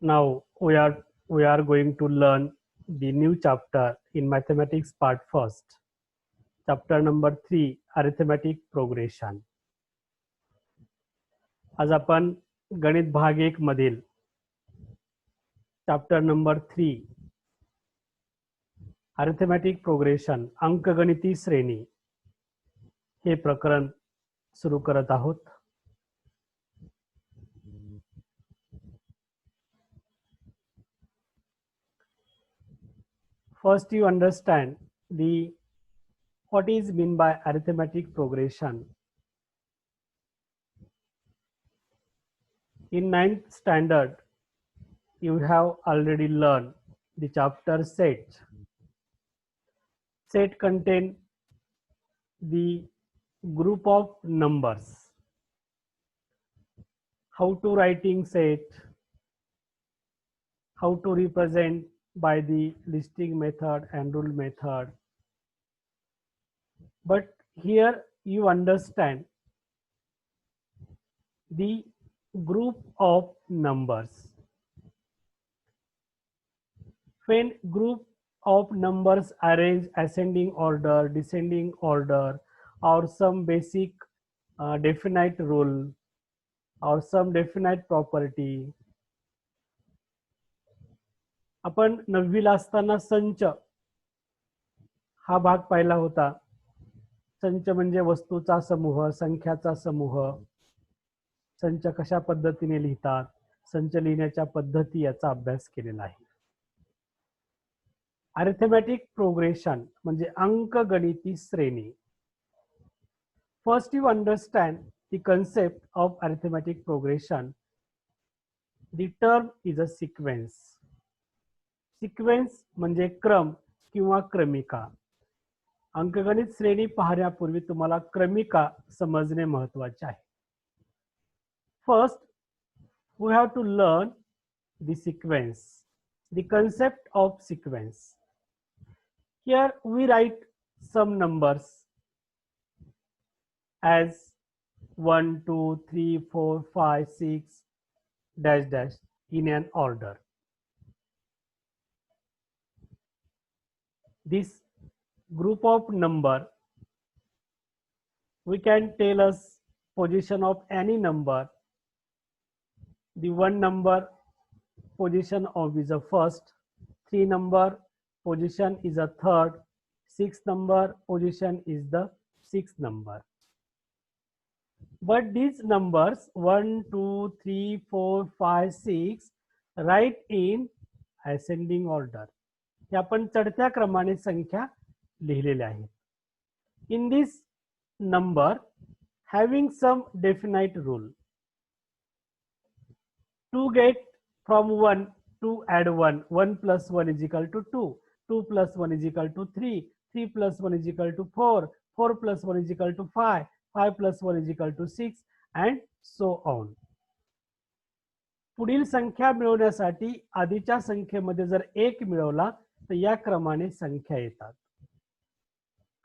Now we are going to learn the new chapter in mathematics part first. Chapter number 3 arithmetic progression. आज आपण गणित भाग 1 मधील chapter number 3 arithmetic progression अंकगणिती श्रेणी हे प्रकरण सुरू करत आहोत. First you understand what is mean by arithmetic progression. In 9th standard you have already learned the chapter set. Set contain the group of numbers. How to writing set, how to represent by the listing method and rule method. But here you understand the group of numbers. When group of numbers arrange ascending order, descending order, or some basic definite rule or some definite property. आपण 9वीला असताना संच हा भाग पाहिला होता. संच म्हणजे वस्तूचा समूह, संख्याचा समूह. संच कशा पद्धतीने लिहितात, संच लिहिण्याच्या पद्धती याचा अभ्यास केलेला आहे. अरिथमेटिक प्रोग्रेशन म्हणजे अंकगणिती श्रेणी. First you understand the concept of arithmetic progression. The term is a sequence. Sequence म्हणजे क्रम किंवा क्रमिका. अंकगणित श्रेणी पाहण्यापूर्वी तुम्हाला क्रमिका समजणे महत्त्वाचे आहे. First we have to learn the sequence, the concept of sequence. Here we write some numbers as 1 2 3 4 5 6 dash dash in an order. This group of number, we can tell us position of any number. The 1 number position of is a first, 3 number position is a third, 6 number position is the 6th number. But these numbers 1 2 3 4 5 6 write in ascending order. हे आपण चढत्या क्रमाने संख्या लिहिलेल्या आहेत. In this number having some definite rule. To get from 1 to add 1, 1 plus 1 is equal to 2, 2 plus 1 is equal to 3, 3 plus 1 is equal to 4, 4 plus 1 is equal to 5, 5 plus 1 is equal to 6 and so on. पुढील संख्या मिळवण्यासाठी आधीच्या संख्येमध्ये जर 1 मिळवला तर या क्रमाने संख्या येतात.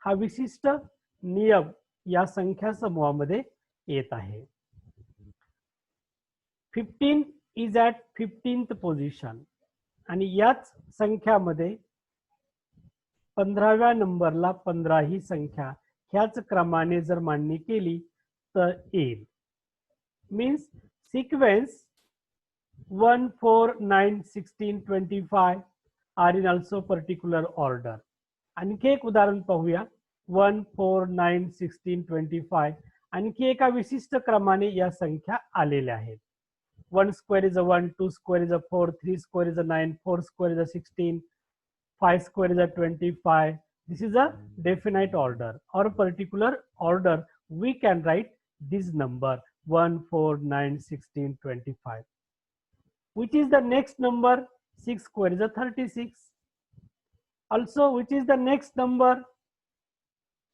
हा विशिष्ट नियम या संख्या समूहामध्ये येत आहे. 15 is at 15th position आणि याच संख्यामध्ये 15व्या नंबरला 15 ही संख्या ह्याच क्रमाने जर मांडणी केली तर येईल. Means sequence 1 4 9 16 25 are in also particular order. आणखी एक उदाहरण पाहूया. 1 4 9 16 25 आणखी एका विशिष्ट क्रमाने या संख्या आलेल्या आहेत. 1 square is a 1, 2 square is a 4, 3 square is a 9, 4 square is a 16, 5 square is a 25. This is a definite order or particular order. We can write this number 1 4 9 16 25. Which is the next number? 6 square is a 36. Also, which is the next number?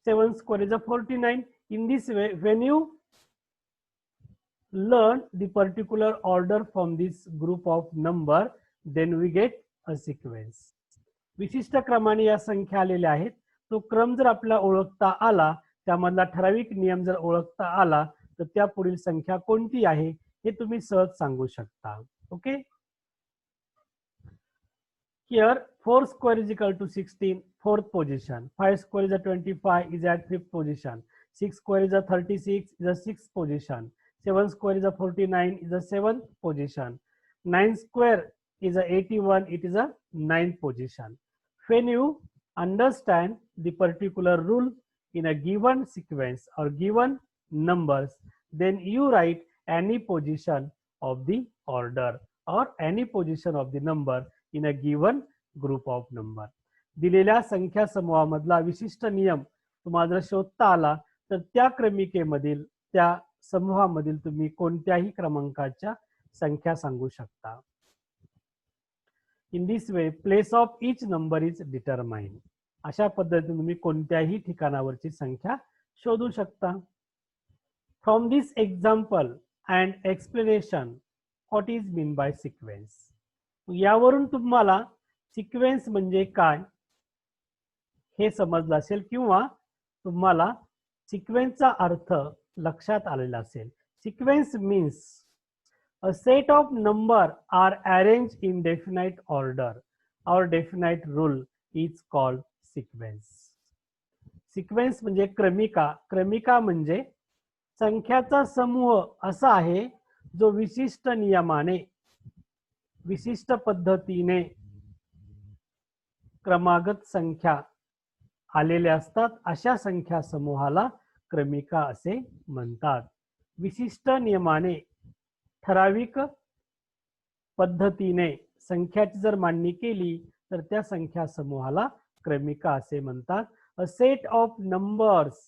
7 square is a 49. In this way, when you learn the particular order from this group of number, then we get a sequence. विशिष्ट क्रमाने या संख्या आलेल्या आहेत. तो क्रम जर आपल्याला ओळखता आला, त्यामधला ठराविक नियम जर ओळखता आला तर त्या पुढील संख्या कोणती आहे हे तुम्ही सहज सांगू शकता. Okay. Here 4 square is equal to 16, fourth position. 5 square is a 25 is at fifth position. 6 square is a 36 is a sixth position. 7 square is a 49 is a seventh position. 9 square is a 81, it is a ninth position. When you understand the particular rule in a given sequence or given numbers, then you write any position of the order or any position of the number in a given group of number. दिलेल्या संख्या समूहामधला विशिष्ट नियम तुम्हाला जर शोधता आला तर त्या क्रमिकेमधील त्या समूहामधील तुम्ही कोणत्याही क्रमांकाच्या संख्या सांगू शकता. In this way place of each number is determined. अशा पद्धतीने तुम्ही कोणत्याही ठिकाणावरची संख्या शोधू शकता. From this example and explanation what is mean by sequence. यावरून तुम्हाला सिक्वेन्स म्हणजे काय हे समजलं असेल किंवा तुम्हाला सिक्वेन्सचा अर्थ लक्षात आलेला असेल. Sequence means a set of number are arranged in definite order or definite rule is called sequence. Sequence म्हणजे क्रमिका. क्रमिका म्हणजे संख्याचा समूह असा आहे जो विशिष्ट नियमाने विशिष्ट पद्धतीने क्रमागत संख्या आलेल्या असतात. अशा संख्या समूहाला क्रमिका असे म्हणतात. विशिष्ट नियमाने ठराविक पद्धतीने संख्याची जर मांडणी केली तर त्या संख्या समूहाला क्रमिका असे म्हणतात. A set of numbers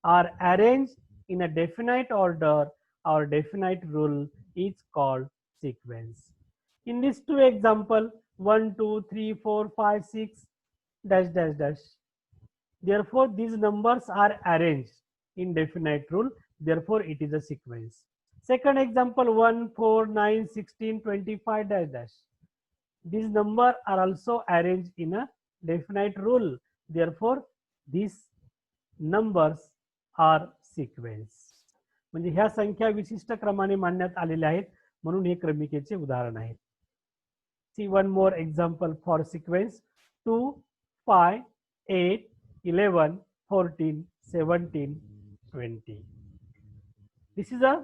are arranged in a definite order or definite rule is called sequence. In this two example 1 2 3 4 5 6 dash dash dash. Therefore these numbers are arranged in definite rule, therefore it is a sequence. Second example 1 4 9 16 25 dash dash. These numbers are also arranged in a definite rule, therefore these numbers are sequence. म्हणजे ह्या संख्या विशिष्ट क्रमाने मांडण्यात आलेल्या आहेत म्हणून हे क्रमिकेचे उदाहरण आहे. See one more example for sequence 2 5 8 11 14 17 20. This is a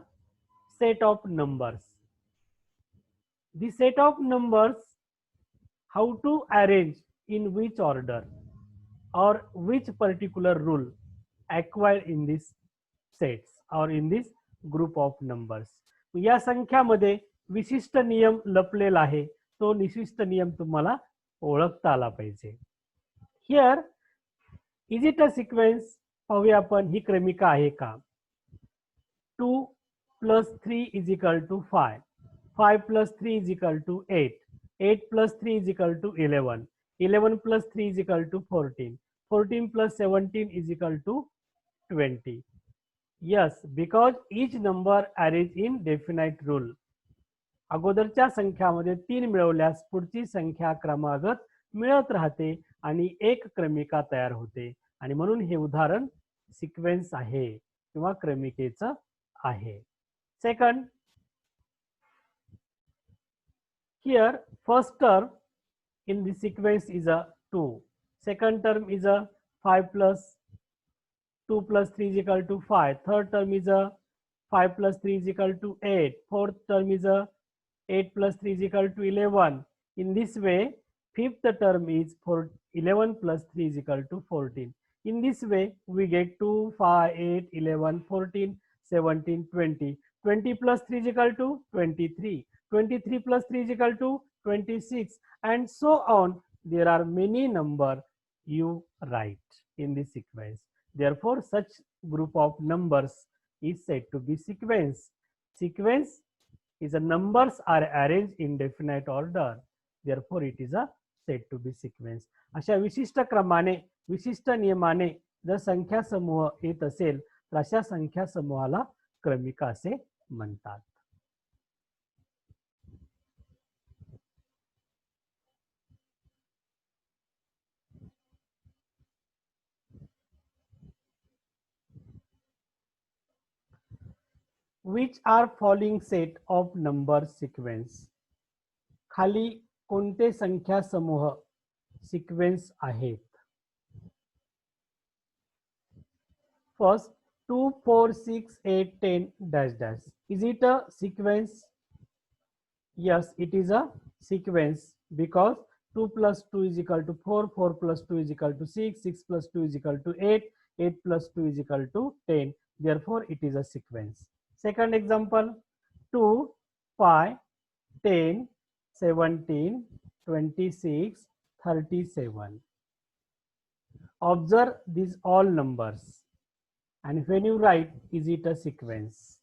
set of numbers. The set of numbers, how to arrange in which order or which particular rule acquired in this sets or in this group of numbers. या संख्यामध्ये विशिष्ट नियम लपलेला आहे. तो विशिष्ट नियम तुम्हाला ओळखता आला पाहिजे. Here is it a sequence? पाहूया आपण ही क्रमिका आहे का. 2 plus 3 is equal to 5. 5 plus 3 is equal to 8. 8 plus 3 is equal to 11. 11 plus 3 is equal to 14. 14 plus 17 is equal to 20. Yes, because each number arranged in definite rule. अगोदरच्या संख्यामध्ये 3 मिळवल्यास पुढची संख्या क्रमागत मिळत राहते आणि एक क्रमिका तयार होते आणि म्हणून हे उदाहरण सिक्वेन्स आहे किंवा क्रमिकेचं आहे. Second, here first term in the sequence is a 2. Second term is a 5 plus 2 plus 3 is equal to 5. Third term is a 5 plus 3 is equal to 8. Fourth term is a 8 plus 3 is equal to 11. In this way, fifth term is 11 plus 3 is equal to 14. In this way, we get 2, 5, 8, 11, 14, 17, 20. 20 plus 3 is equal to 23. 23 plus 3 is equal to 26 and so on. There are many numbers you write in this sequence. Therefore, such group of numbers is said to be sequence. Sequence is a numbers are arranged in definite order. Therefore, it is a said to be sequence. अशा विशिष्ट क्रमाने विशिष्ट नियमाने जर संख्या समूह येत असेल तर अशा संख्या समूहाला क्रमिका असे म्हणतात. Which are following set of number sequence? खाली कोणते संख्या समूह सिक्वेन्स आहेत. First, 2, 4, 6, 8, 10 dash dash. Is it a sequence? Yes, it is a sequence because 2 plus 2 is equal to 4, 4 plus 2 is equal to 6, 6 plus 2 is equal to 8, 8 plus 2 is equal to 10. Therefore, it is a sequence. Second example, 2, 5, 10, 17, 26, 37. Observe these all numbers. And when you write, is it a sequence?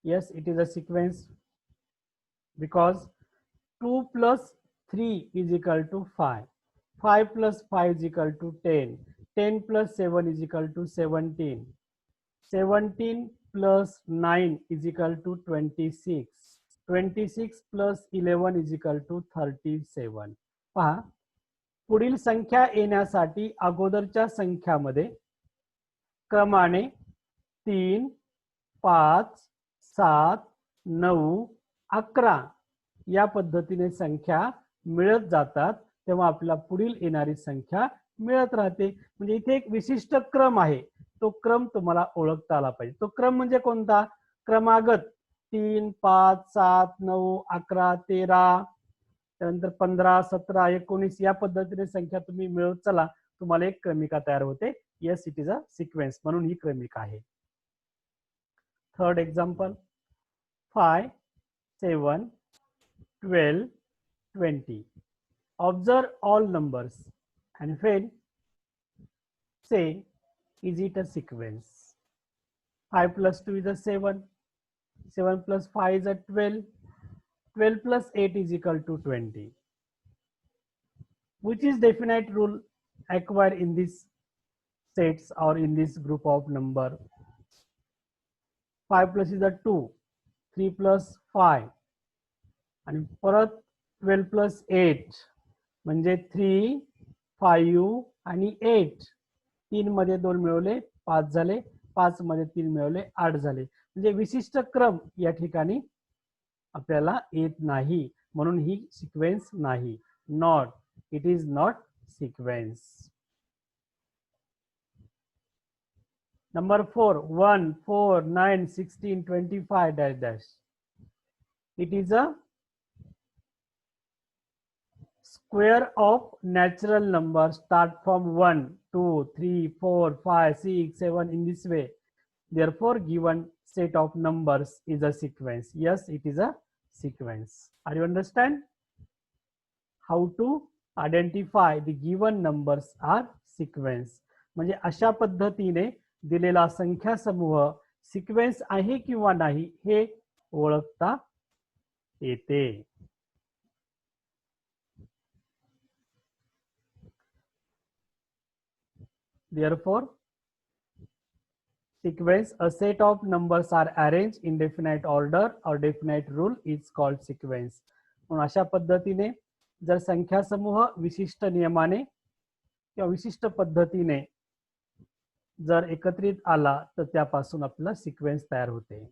Yes, it is a sequence because 2 plus 3 is equal to 5. 5 plus 5 is equal to 10. 10 plus 7 is equal to 17. 17 plus 9 is equal to 26. 26 plus 11 is equal to 37. पहा, पुढील संख्या येण्यासाठी अगोदरच्या संख्यामध्ये क्रमाने 3, 5, 7, 9, 11 या पद्धतीने संख्या मिळत जातात, तेव्हा आपल्याला पुढील येणारी संख्या मिळत राहते. म्हणजे इथे एक विशिष्ट क्रम आहे, तो क्रम तुम्हाला ओळखता आला पाहिजे. तो क्रम म्हणजे कोणता? क्रमागत 3, 5, 7, 9, 11, 13, त्यानंतर 15, 17, 19 या पद्धतीने संख्या तुम्ही मिळवत चला, तुम्हाला एक क्रमिका तयार होते. Yes, it is a sequence, म्हणून ही क्रमिका आहे. Third example, 5, 7, 12, 20. Observe all numbers and when say, is it a sequence? 5 plus 2 is a 7. 7 plus 5 is a 12. 12 plus 8 is equal to 20. Which is definite rule acquired in this sets or in this group of number? 5 plus is a 2. 3 plus 5. आणि परत 12 plus 8 म्हणजे 3, 5 आणि 8. 3 मध्ये 2 मिळवले 5 झाले, 5 मध्ये 3 मिळवले 8 झाले. म्हणजे विशिष्ट क्रम या ठिकाणी आपल्याला येत नाही, म्हणून ही सिक्वेन्स नाही. Not, it is not sequence. Number 4, 1, 4, 9, 16, 25 dash dash. It is a square of natural numbers start from 1, 2, 3, 4, 5, 6, 7 in this way. Therefore, given set of numbers is a sequence. Yes, it is a sequence. Are you understand how to identify the given numbers are sequence? म्हणजे अशा पद्धतीने दिलेला संख्या समूह sequence आहे किंवा नाही हे ओळखता येते. Therefore, sequence, a set of numbers are arranged in definite order or definite rule is called sequence. म्हणून अशा पद्धतीने जर संख्या समूह विशिष्ट नियमाने किंवा विशिष्ट पद्धतीने जर एकत्रित आला तर त्यापासून आपल्याला सिक्वेन्स तयार होते.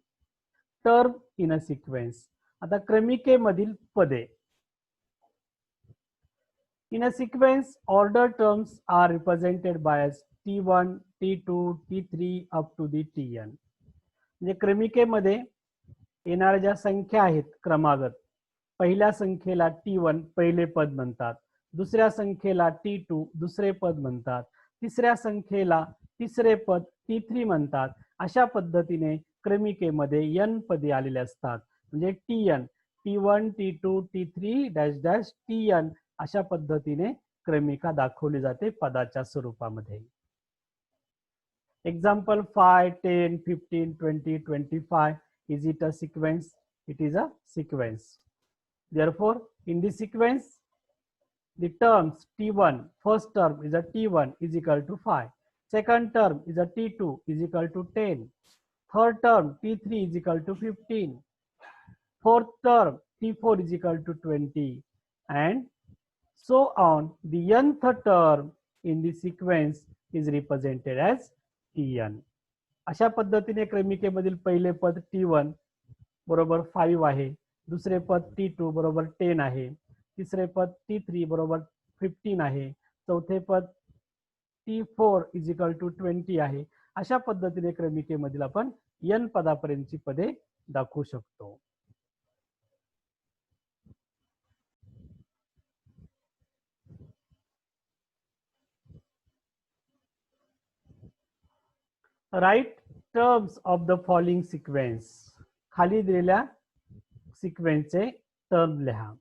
Term in a sequence. आता क्रमिकेमधील पदे. In a sequence, order terms are represented by as T1, T2, T3 up to the Tn. म्हणजे क्रमिकेमध्ये येणाऱ्या ज्या संख्या आहेत क्रमागत, पहिल्या संख्येला T1 पहिले पद म्हणतात, दुसऱ्या संख्येला T2 दुसरे पद म्हणतात, तिसऱ्या संख्येला तिसरे पद T3 म्हणतात. अशा पद्धतीने क्रमिकेमध्ये n पदे आलेले असतात. म्हणजे Tn, T1, T2, T3 dash dash Tn अशा पद्धतीने क्रमिका दाखवली जाते पदाच्या स्वरूपामध्ये. Example 5, 10, 15, 20, 25. Is it a sequence? It is a sequence. Therefore, in this sequence, the terms T1, first term is a T1 is equal to 5. Second term is a T2 is equal to 10. Third term T3 is equal to 15. Fourth term T4 is equal to 20. And so on, the nth term in the sequence is represented as Tn. अशा पद्धतीने क्रमिकेमधील पहिले पद T1, बरोबर 5 आहे, दुसरे पद T2 बरोबर 10 आहे, तिसरे पद T3 बरोबर 15 आहे, चौथे पद T4 इज इक्वल टू 20 आहे. अशा पद्धतीने क्रमिकेमधील आपण n पदापर्यंतची पदे दाखवू शकतो. Write terms of the following sequence. खाली दिलेल्या सिक्वेन्सचे टर्म लिहा.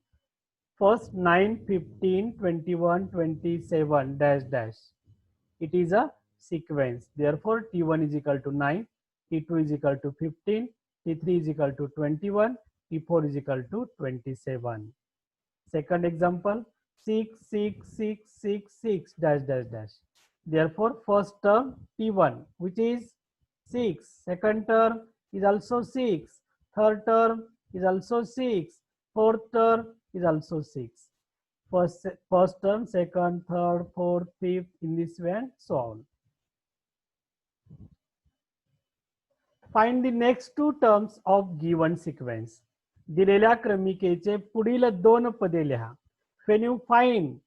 First 9, 15, 21, 27 dash dash. It is a sequence. Therefore, T1 is equal to 9, T2 is equal to 15, T3 is equal to 21, T4 is equal to 27. Second example, 6, 6, 6, 6, 6 dash dash dash. Therefore, first term T1, which is 6, second term is also 6, third term is also 6, fourth term is also 6. First term, second, third, fourth, fifth, in this way and so on. Find the next two terms of given sequence. दिलेल्या क्रमिकेचे पुढील दोन पदे लिहा. When you find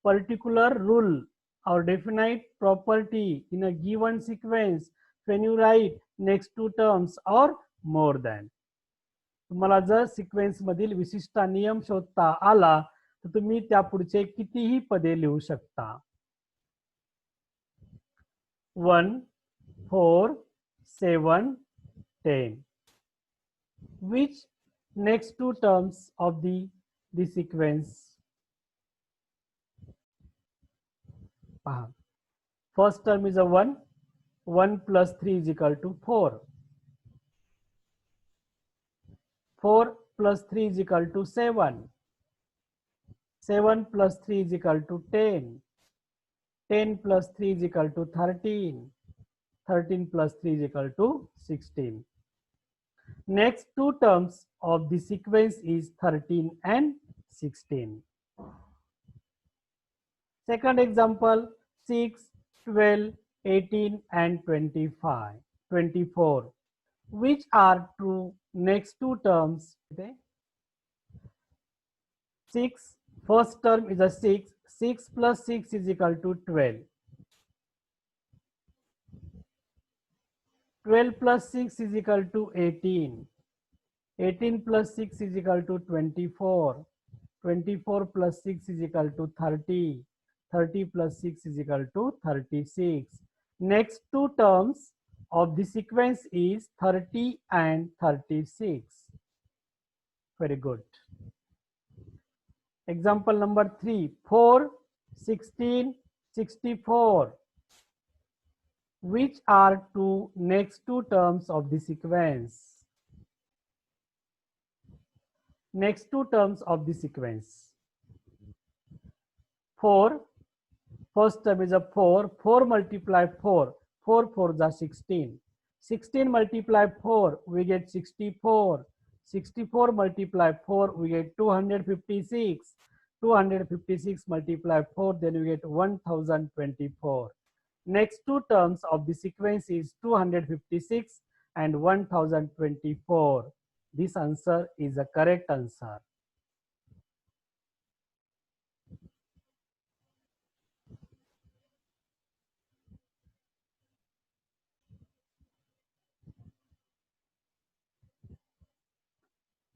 particular rule or definite property in a given sequence, when you write next two terms or more than. तुम्हाला जर sequence मधील विशिष्ट नियम शोधता आला तर तुम्ही त्या पुढचे कितीही पदे लिहू शकता. 1, 4, 7, 10. Which next two terms of the sequence? First term is a 1. 1 plus 3 is equal to 4. 4 plus 3 is equal to 7. 7 plus 3 is equal to 10. 10 plus 3 is equal to 13. 13 plus 3 is equal to 16. Next two terms of the sequence is 13 and 16. Second example, 6, 12, 18 and 25, 24. Which are two next two terms? 6, first term is a 6. 6 plus 6 is equal to 12. 12 plus 6 is equal to 18. 18 plus 6 is equal to 24. 24 plus 6 is equal to 30. 30 plus 6 is equal to 36. Next two terms of the sequence is 30 and 36. Very good. Example number 3, 4, 16, 64. Which are two next two terms of the sequence? Next two terms of the sequence. 4, first term is a 4. 4 multiply 4. 4 4s are 16. 16 multiply 4, we get 64. 64 multiply 4, we get 256. 256 multiply 4, then we get 1024. Next two terms of the sequence is 256 and 1024. This answer is a correct answer.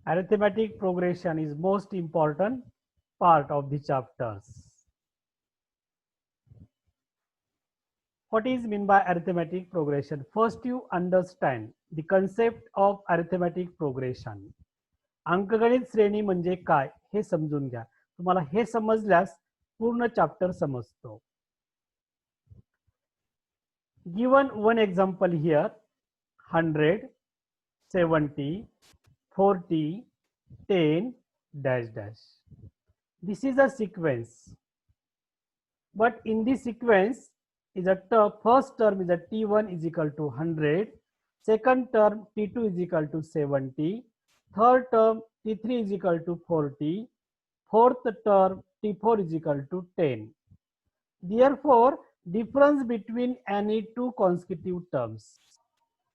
Arithmetic progression is most important part of the chapters. What is mean by arithmetic progression? First, you understand the concept of arithmetic progression. अंकगणित श्रेणी म्हणजे काय हे समजून घ्या. तुम्हाला हे समजल्यास पूर्ण chapter समजतो. Given one example here, 100, 70, 40, 10, dash dash. This is a sequence. But in this sequence is a term, first term is a T1 is equal to 100, second term T2 is equal to 70, third term T3 is equal to 40, fourth term T4 is equal to 10. Therefore, difference between any two consecutive terms.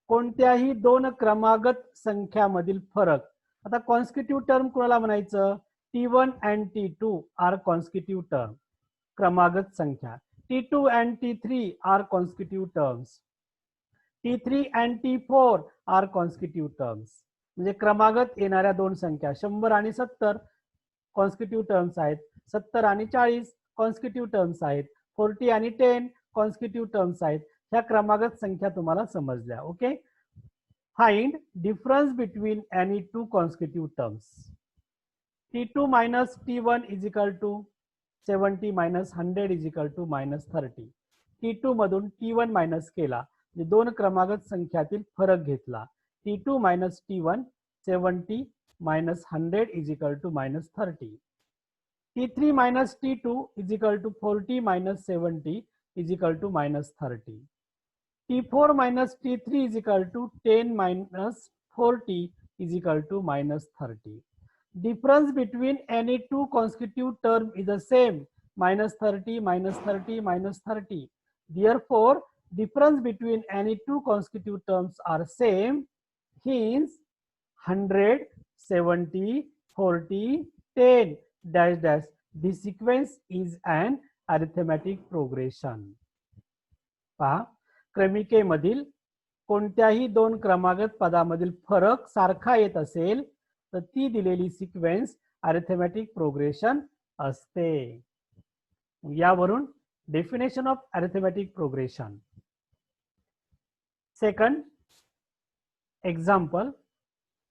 कोणत्याही दोन क्रमागत संख्यामधील फरक. आता कॉन्स्टिट्यूटिव्ह term कोणाला म्हणायचं? T1 and T2 are consecutive term, क्रमागत संख्या. T2 and T3 are consecutive terms. T3 and T4 are consecutive terms. म्हणजे क्रमागत येणाऱ्या दोन संख्या 100 आणि 70 कॉन्स्टिट्यूटिव्ह टर्म्स आहेत. 70 आणि 40 कॉन्स्टिट्यूटिव्ह टर्म्स आहेत. 40 आणि 10 कॉन्स्टिट्यूटिव्ह टर्म्स आहेत. ह्या क्रमागत संख्या तुम्हाला समजल्या. Okay. Find difference between any two constitutive terms. T2 minus T1 is equal to 70 minus 100 is equal to minus 30. T2 मधून T1 मायनस केला, दोन क्रमागत संख्यातील फरक घेतला. T2 minus T1 70 minus 100 is equal to minus 30. T3 minus T2 is equal to 40 minus 70 is equal to minus 30. T4 minus T3 is equal to 10 minus 40 is equal to minus 30. Difference between any two consecutive term is the same, minus 30, minus 30, minus 30. Therefore, difference between any two consecutive terms are same. Hence, 100, 70, 40, 10, dash dash. This sequence is an arithmetic progression. पहा, क्रमिकेमधील कोणत्याही दोन क्रमागत पदामधील फरक सारखा येत असेल तर ती दिलेली सिक्वेन्स अरिथमेटिक प्रोग्रेशन असते. यावरून definition of arithmetic progression. Second example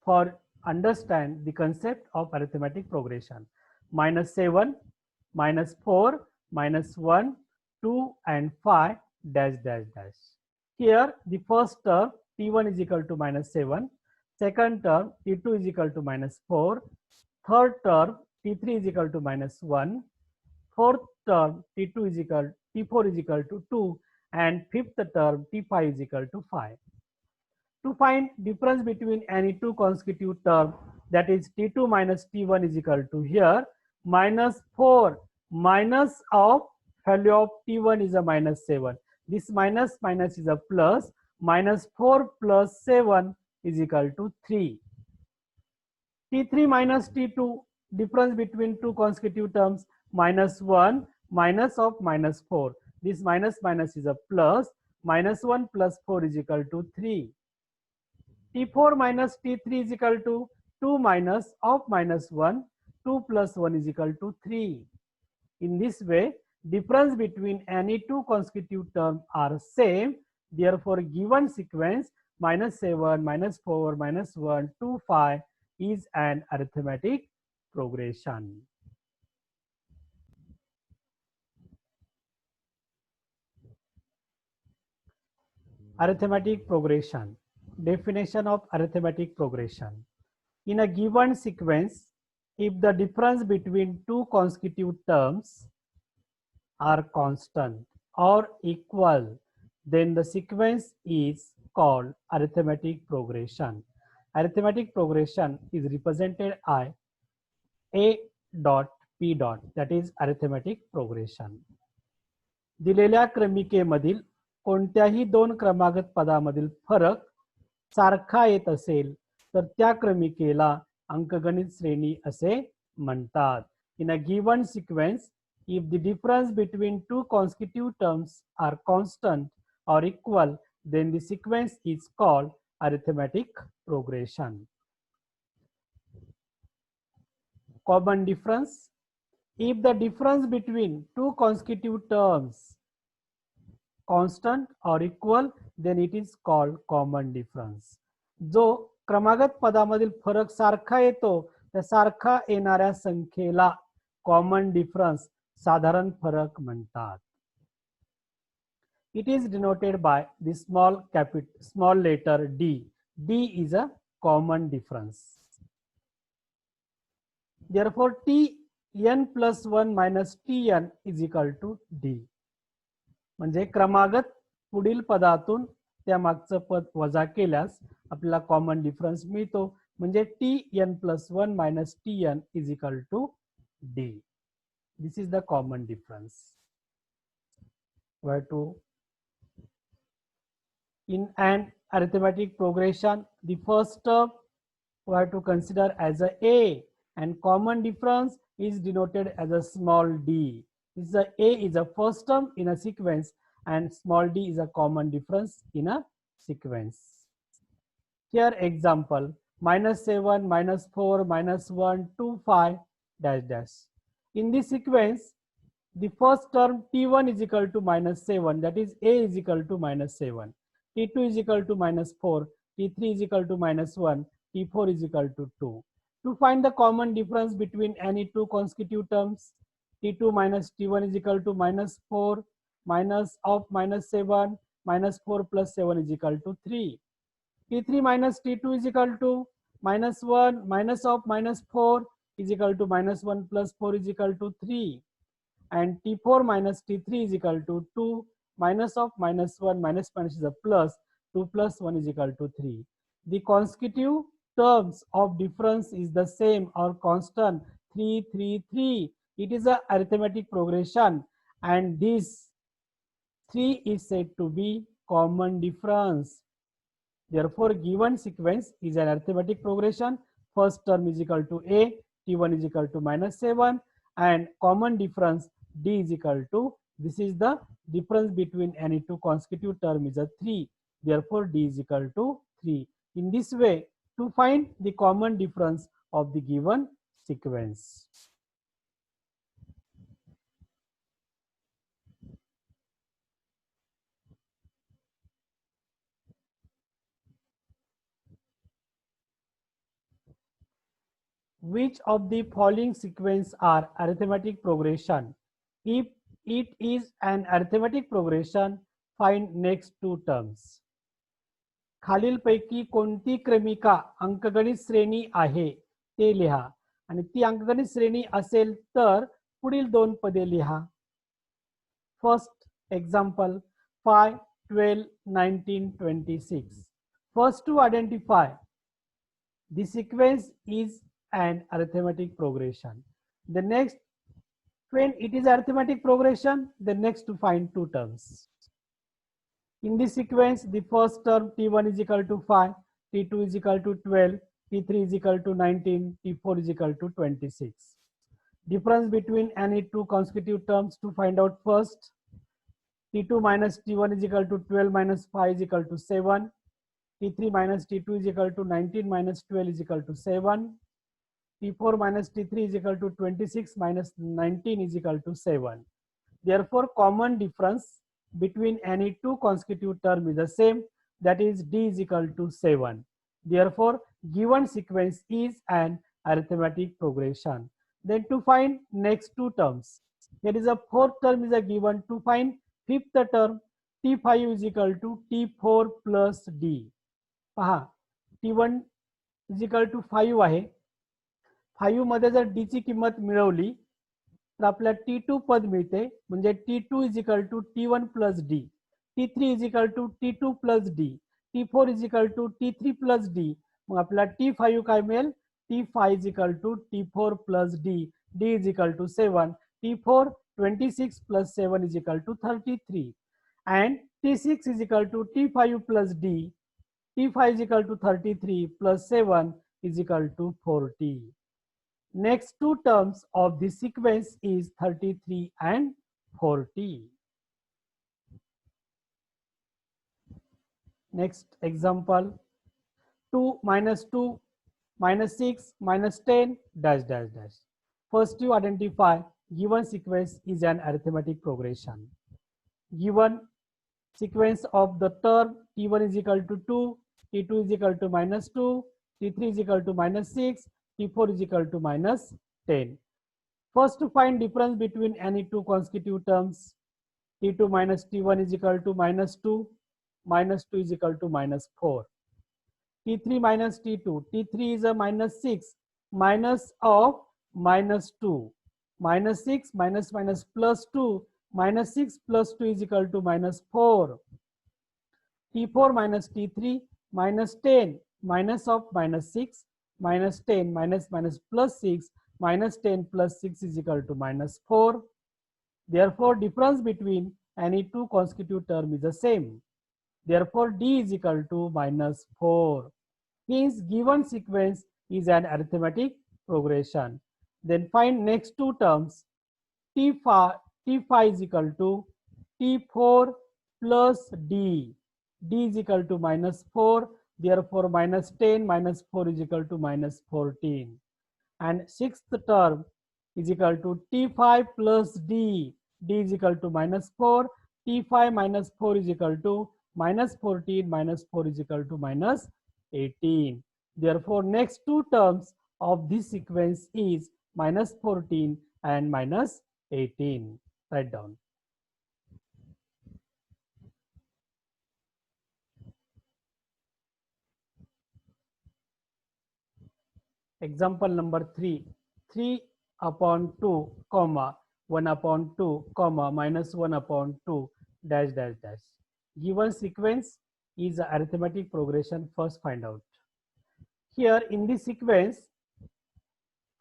for understand the concept of arithmetic progression. -7, -4, -1, 2 and 5 dash dash dash. Here the first term T1 is equal to -7, second term T2 is equal to -4, third term T3 is equal to -1, fourth term T4 is equal to 2 and fifth term T5 is equal to 5. To find difference between any two consecutive terms, that is T2 minus T1 is equal to here -4 minus of value of T1 is a -7. This minus minus is a plus. -4 plus 7 is equal to 3. T3 minus T2, difference between two consecutive terms, -1 minus of -4. This minus minus is a plus. -1 plus 4 is equal to 3. T4 minus T3 is equal to 2 minus of -1. 2 plus 1 is equal to 3. In this way, difference between any two consecutive terms are same. Therefore, given sequence -7, -4, -1, 2, 5 is an arithmetic progression. Arithmetic progression. Definition of arithmetic progression. In a given sequence, if the difference between two consecutive terms are constant or equal, then the sequence is called arithmetic progression. Arithmetic progression is represented by A dot P dot, that is arithmetic progression. दिलेल्या क्रमिकेमधील कोणत्याही दोन क्रमागत पदामधील फरक सारखा येत असेल तर त्या क्रमिकेला अंकगणित श्रेणी असे म्हणतात. In a given sequence, if the difference between two consecutive terms are constant or equal, then the sequence is called arithmetic progression. Common difference. If the difference between two consecutive terms constant or equal, then it is called common difference. जो क्रमागत पदामधील फरक सारखा येतो त्या सारखा येणाऱ्या संख्येला common difference, साधारण फरक म्हणतात. It is denoted by the small letter d. D is a common difference. Therefore, Tn plus 1 minus Tn is equal to d. म्हणजे क्रमागत पुढील पदातून त्या मागचं पद वजा केल्यास आपल्याला कॉमन डिफरन्स मिळतो. म्हणजे Tn plus 1 minus Tn is equal to d. This is the common difference. Where to in an arithmetic progression. The first term we have to consider as a and common difference is denoted as a small d. This is a is a first term in a sequence and small d is a common difference in a sequence. Here example -7, -4, -1, 2, 5 dash dash. In this sequence, the first term t1 is equal to -7, that is a is equal to -7. t2 is equal to -4, t3 is equal to -1, t4 is equal to 2. To find the common difference between any two consecutive terms, t2 minus t1 is equal to -4 minus of -7, -4 plus 7 is equal to 3. t3 minus t2 is equal to -1 minus of -4 is equal to -1 plus 4 is equal to 3. And t4 minus t3 is equal to 2 minus of -1 minus is a plus 2 plus 1 is equal to 3. The consecutive terms of difference is the same or constant 3 3 3. It is a arithmetic progression and this 3 is said to be common difference. Therefore, given sequence is an arithmetic progression. First term is equal to a, t1 is equal to -7 and common difference d is equal to, this is the difference between any two consecutive term is a 3. Therefore, d is equal to 3. In this way, to find the common difference of the given sequence. Which of the following sequence are arithmetic progression? If it is an arithmetic progression, find next two terms. खालीलपैकी कोणती क्रमिका अंकगणित श्रेणी आहे ते लिहा आणि ती अंकगणित श्रेणी असेल तर पुढील दोन पदे लिहा. First example 5, 12, 19, 26. First to identify the sequence is an arithmetic progression. The next, when it is arithmetic progression, the next to find two terms. In this sequence, the first term t1 is equal to 5, t2 is equal to 12, t3 is equal to 19, t4 is equal to 26. Difference between any two consecutive terms to find out first. t2 minus t1 is equal to 12 minus 5 is equal to 7. t3 minus t2 is equal to 19 minus 12 is equal to 7. t4 minus t3 is equal to 26 minus 19 is equal to 7. Therefore, common difference between any two consecutive term is the same, that is d is equal to 7. Therefore, given sequence is an arithmetic progression. Then to find next two terms, there is a fourth term is a given. To find fifth term, t5 is equal to t4 plus d. पहा t1 is equal to 5 आहे. 5 मध्ये जर d ची किंमत मिळवली तर आपल्याला t2 पद मिळते, म्हणजे t2 is equal to t1 plus d, t3 is equal to t2 plus d, t4 is equal to t3 plus d. मग आपल्याला t5 काय मिळेल, t5 is equal to t4 plus d, d is equal to 7, t4 26 plus 7 is equal to 33 and t6 is equal to t5 plus d, t5 is equal to 33 plus 7 is equal to 40. Next two terms of the sequence is 33 and 40. Next example 2 minus 2 minus 6 minus 10 dash dash dash. First you identify given sequence is an arithmetic progression. Given sequence of the term t1 is equal to 2, t2 is equal to -2, t3 is equal to -6, t4 is equal to -10. First to find difference between any two consecutive terms, t2 minus t1 is equal to -2, -2 is equal to -4. t3 minus t2, t3 is a -6, minus of -2, -6 minus minus plus 2, -6 plus 2 is equal to -4. t4 minus t3, -10, minus of -6, -10 minus minus plus 6, -10 plus 6 is equal to -4. Therefore, difference between any two consecutive term is the same. Therefore, D is equal to minus 4. Hence, given sequence is an arithmetic progression. Then find next two terms. T5 is equal to T4 plus D. D is equal to minus 4. Therefore, minus 10 minus 4 is equal to minus 14. And sixth term is equal to T5 plus D. D is equal to minus 4. T5 minus 4 is equal to minus 14 minus 4 is equal to minus 18. Therefore, next two terms of this sequence is minus 14 and minus 18. Write down. Example number 3. 3 upon 2, comma, 1 upon 2, comma, minus 1 upon 2, dash, dash, dash. Given sequence is a arithmetic progression. First find out. Here in this sequence,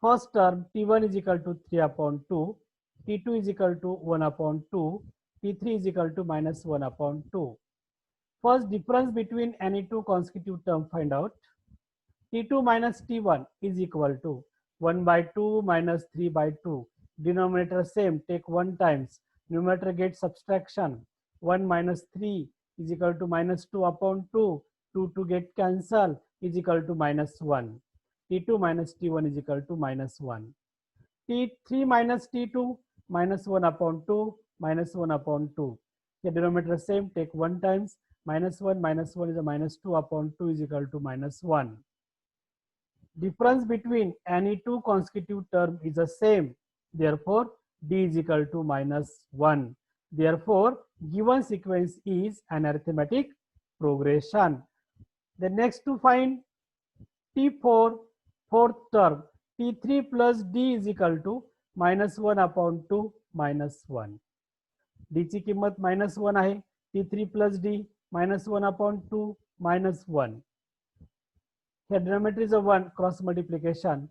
first term T1 is equal to 3 upon 2, T2 is equal to 1 upon 2, T3 is equal to minus 1 upon 2. First difference between any two consecutive term find out. T2 minus T1 is equal to 1 by 2 minus 3 by 2. Denominator same, take 1 times. Numerator gets subtraction. 1 minus 3 is equal to minus 2 upon 2. 2 to get cancel is equal to minus 1. T2 minus T1 is equal to minus 1. T3 minus T2 minus 1 upon 2 minus 1 upon 2. The denominator same, take 1 times. Minus 1 is a minus 2 upon 2 is equal to minus 1. Difference between any two consecutive term is the same. Therefore, D is equal to minus 1. Therefore, given sequence is an arithmetic progression. The next to find T4, fourth term, T3 plus D is equal to minus 1 upon 2 minus 1. D ची किंमत minus 1 आहे. T3 plus D minus 1 upon 2 minus 1. Here denominator is a 1, cross multiplication.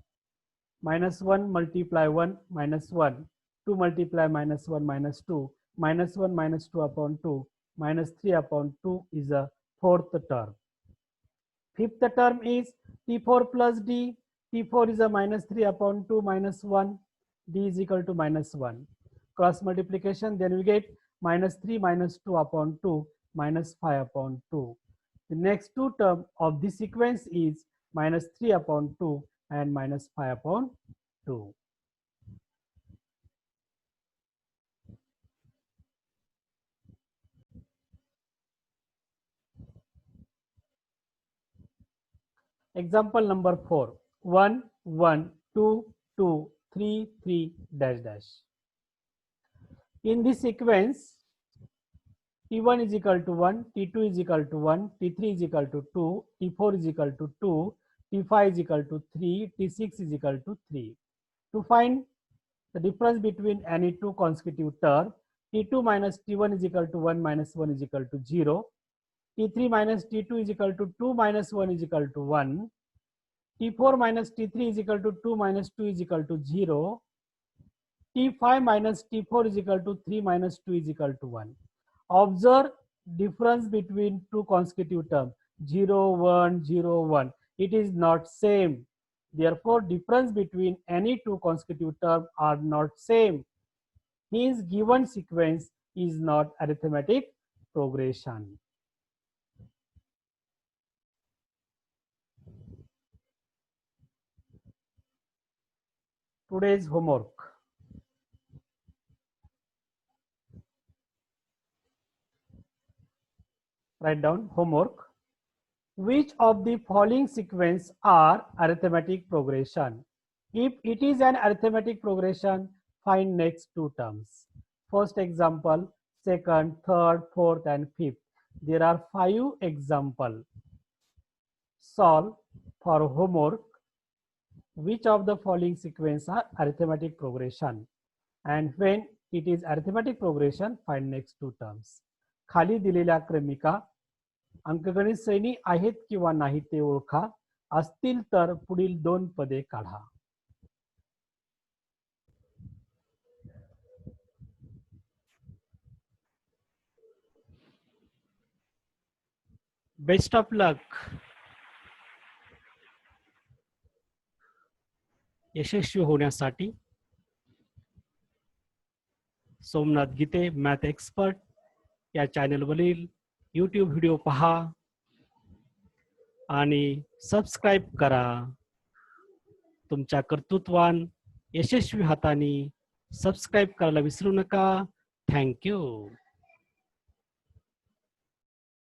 Minus 1 multiply 1 minus 1. 2 multiply minus 1 minus 2. Minus 1 minus 2 upon 2. Minus 3 upon 2 is a fourth term. Fifth term is T4 plus D. T4 is a minus 3 upon 2 minus 1. D is equal to minus 1. Cross multiplication, then we get minus 3 minus 2 upon 2 minus 5 upon 2. The next two term of this sequence is minus 3 upon 2 and minus 5 upon 2. Example number 4. 1, 1, 2, 2, 3, 3, dash, dash. In this sequence, T1 is equal to 1, T2 is equal to 1, T3 is equal to 2, T4 is equal to 2, T5 is equal to 3, T6 is equal to 3. To find the difference between any two consecutive terms, T2 minus T1 is equal to 1 minus 1 is equal to 0. T3 minus T2 is equal to 2 minus 1 is equal to 1. T4 minus T3 is equal to 2 minus 2 is equal to 0. T5 minus T4 is equal to 3 minus 2 is equal to 1. Observe difference between two consecutive terms 0, 1, 0, 1. It is not same. Therefore, difference between any two consecutive terms are not same. Hence, given sequence is not arithmetic progression. Today's homework. Write down homework. Which of the following sequence are arithmetic progression? If it is an arithmetic progression, find next two terms. First example, second, third, fourth, and fifth. There are 5 examples. Solve for homework. Which of the following sequence are arithmetic progression? And when it is arithmetic progression, find next two terms. खाली दिलेल्या क्रमिका अंकगणित श्रेणी आहेत किंवा नाही ते ओळखा. असतील तर पुढील 2 पदे काढा. Best of luck. यशस्वी होण्यासाठी सोमनाथ गीते मॅथ एक्सपर्ट या चॅनलवरील यूट्यूब व्हिडिओ पहा आणि सबस्क्राईब करा. तुमच्या कर्तृत्वान यशस्वी हाताने सबस्क्राईब करायला विसरू नका. थँक्यू.